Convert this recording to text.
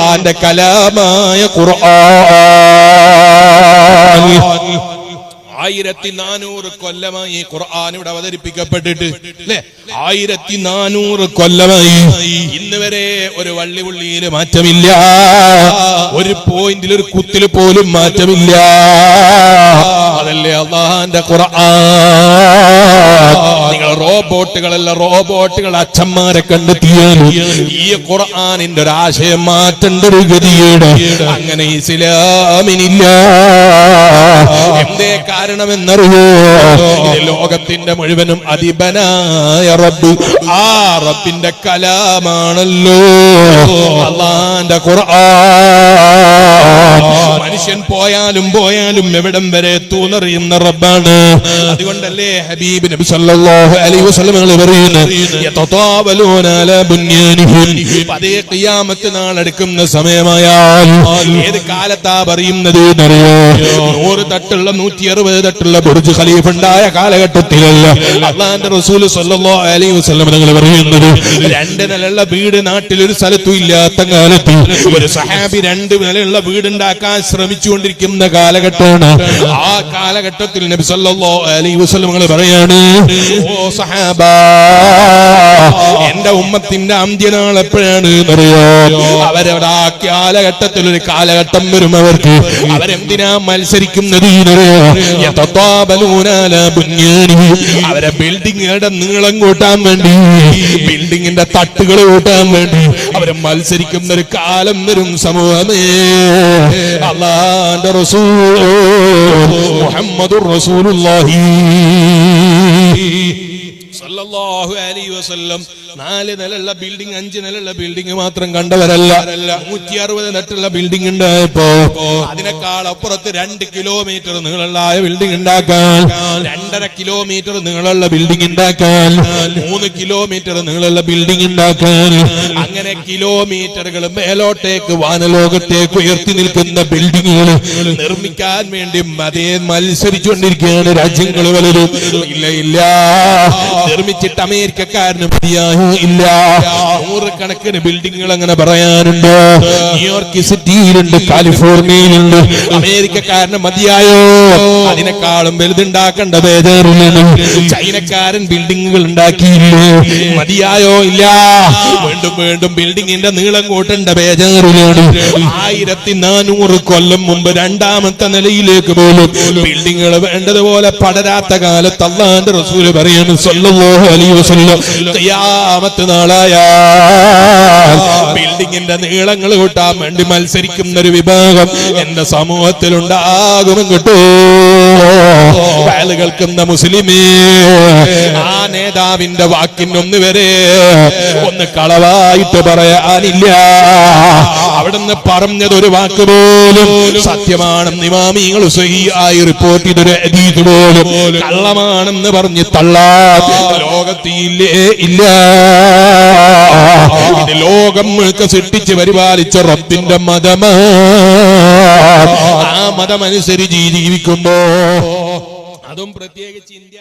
അള്ളാന്റെ കലാമായ ഖുർആൻ. 1400 കൊല്ലമായി ഖുർആൻ ഇവിടെ അവതരിപ്പിക്കപ്പെട്ടിട്ട് അല്ലെ, 1400 കൊല്ലമായി. ഇന്ന് വരെ ഒരു വള്ളിപുള്ളിയിൽ മാറ്റമില്ല, ഒരു പോയിന്റിൽ ഒരു കുത്തിൽ പോലും മാറ്റമില്ല. അതല്ലേ അള്ളാന്റെ ഖുർആൻ. നിങ്ങൾ റോബോട്ടുകളല്ല, റോബോട്ടുകൾ അച്ഛന്മാരെ കണ്ടെത്തിയാൽ ഈ ഖുർആനിന്റെ ഒരു ആശയം മാറ്റേണ്ട ഒരു ഗതിയുടെ അങ്ങനെ ഇസ്ലാമിനില്ല. എന്തേ കാരണമെന്നറിയോ? ലോകത്തിന്റെ മുഴുവനും അധിപനായ റബ്ബ്, ആ റബ്ബിന്റെ കലാമാണല്ലോ അല്ലാഹുവിന്റെ ഖുർആൻ. മനുഷ്യൻ പോയാലും എവിടം വരെ എത്തൂന്നറിയുന്ന റബ്ബാണ്. അതുകൊണ്ടല്ലേ ഹബീബ് നബി സല്ലല്ലാഹു അലൈഹി വസല്ലം പറയുന്നത്, യതതാവലൂന അലാ ബുന്യാനിഹിം. അതേ ഖിയാമത്ത് നാളെടുക്കുന്ന സമയമായാൽ ഏത് കാലത്താ പറയുന്നത് എന്നറിയോ? 100 തട്ടുള്ള 160 തട്ടുള്ള ബുർജ് ഖലീഫ ഉണ്ടായ കാലഘട്ടത്തിലല്ല അല്ലാഹുവിന്റെ റസൂൽ സല്ലല്ലാഹു അലൈഹി വസല്ലം തങ്ങൾ പറയുന്നത്, 2 നിലയുള്ള വീട് നാട്ടിൽ ഒരു സ്ഥലത്തും ഇല്ലാത്ത കാലത്ത് ഒരു സഹാബി 2 നിലയുള്ള വീടുണ്ടാക്കാൻ ശ്രമിച്ചുകൊണ്ടിരിക്കുന്ന കാലഘട്ടമാണ്. ആ കാലഘട്ടത്തിൽ നബി സല്ലല്ലാഹു അലൈഹി വസല്ലം തങ്ങൾ പറയാണ്, ഓ സഹാബ, എന്റെ ഉമ്മത്തിന്റെ അന്ത്യനാൾ എപ്പോഴാണ് എന്നറിയോ? അവരവിടെ ആ കാലഘട്ടത്തിൽ ഒരു കാലഘട്ടം വരും അവർക്ക്. അവരെന്തിനാ മത്സരിക്കുന്നത്? അവരെ ബിൽഡിങ്ങുകളുടെ നീളം കൂട്ടാൻ വേണ്ടി, ബിൽഡിങ്ങിന്റെ തട്ടുകൾ കൂട്ടാൻ വേണ്ടി അവരെ മത്സരിക്കുന്ന ഒരു കാലം വരും സമൂഹമേ. അല്ലാഹുവിന്റെ റസൂൽ മുഹമ്മദുർ റസൂലുള്ളാഹി സല്ലല്ലാഹു അലൈഹി വസല്ലം 4 നിലയുള്ള ബിൽഡിംഗ് 5 നിലയുള്ള ബിൽഡിംഗ് മാത്രം കണ്ടവരല്ല. 160 തട്ടുള്ള ബിൽഡിംഗ് ഉണ്ടായപ്പോ അതിനേക്കാൾ അപ്പുറത്ത് 2 കിലോമീറ്റർ നീളമുള്ള ബിൽഡിംഗ് ഉണ്ടാക്കാൻ, 2.5 കിലോമീറ്റർ നീളമുള്ള ബിൽഡിംഗ് ഉണ്ടാക്കാൻ, 3 കിലോമീറ്റർ നീളമുള്ള ബിൽഡിംഗ് ഉണ്ടാക്കാൻ, അങ്ങനെ കിലോമീറ്ററുകൾ മേലോട്ടേക്ക് വാനലോകത്തേക്ക് ഉയർത്തി നിൽക്കുന്ന ബിൽഡിങ്ങുകൾ നിർമ്മിക്കാൻ വേണ്ടി അതേ മത്സരിച്ചുകൊണ്ടിരിക്കുകയാണ് രാജ്യങ്ങൾ വലുത്. ഇല്ല, നിർമ്മിച്ചിട്ട് അമേരിക്കക്കാരന് മതിയായോ? ഇല്ല. 100 കണക്കിന് ബിൽഡിങ്ങുകൾ അങ്ങനെ പറയാനുണ്ട്. ന്യൂയോർക്ക് സിറ്റിയിലുണ്ട്, കാലിഫോർണിയയിലുണ്ട്. അമേരിക്കക്കാരന് മതിയായോ? അതിനേക്കാളും വലുതുണ്ടാക്കേണ്ട ബേജാറിലാണ്. ചൈനക്കാരൻ ബിൽഡിങ്ങുകൾ ഉണ്ടാക്കിയില്ലേ? മതിയായോ? ഇല്ല. വീണ്ടും ബിൽഡിങ്ങിന്റെ നീളം കൂട്ടേണ്ട ബേജാറിലാണ്. 1400 കൊല്ലം മുമ്പ് 2ാമത്തെ നിലയിലേക്ക് പോലും ബിൽഡിങ്ങുകൾ വേണ്ടതുപോലെ പടരാത്ത കാലത്ത് അല്ലാഹുവിന്റെ റസൂൽ പറയുന്നു സല്ലല്ലാഹു അലൈഹി വസല്ലം, ഖിയാമത്ത് നാളായാൽ ബിൽഡിങ്ങിന്റെ നീളങ്ങൾ കൂട്ടാൻ വേണ്ടി മത്സരിക്കുന്ന ഒരു വിഭാഗം എന്റെ സമൂഹത്തിൽ ഉണ്ടാകുമെന്ന് കേട്ടോ. കേൾക്കുന്ന മുസ്ലിമേ, ആ നേതാവിന്റെ വാക്കിനൊന്ന് വരെ ഒന്ന് കളവായിട്ട് പറയാനില്ല. അവിടുന്ന് പറഞ്ഞത് ഒരു വാക്ക് പോലും സത്യമാണെന്ന് ഇമാമികൾ സ്വഹീഹായി റിപ്പോർട്ട് ചെയ്തൊരു ഹദീസ് പോലും കള്ളമാണെന്ന് പറഞ്ഞ് തള്ളാൻ ലോകത്തില്ലേ ഇല്ല. ഇത് ലോകം മുഴുക്ക സൃഷ്ടിച്ച് പരിപാലിച്ച റബ്ബിന്റെ മതമാണ്. ആ മതമനുസരിച്ച് ജീവിക്കുമ്പോ അതും പ്രത്യേകിച്ച് ഇന്ത്യ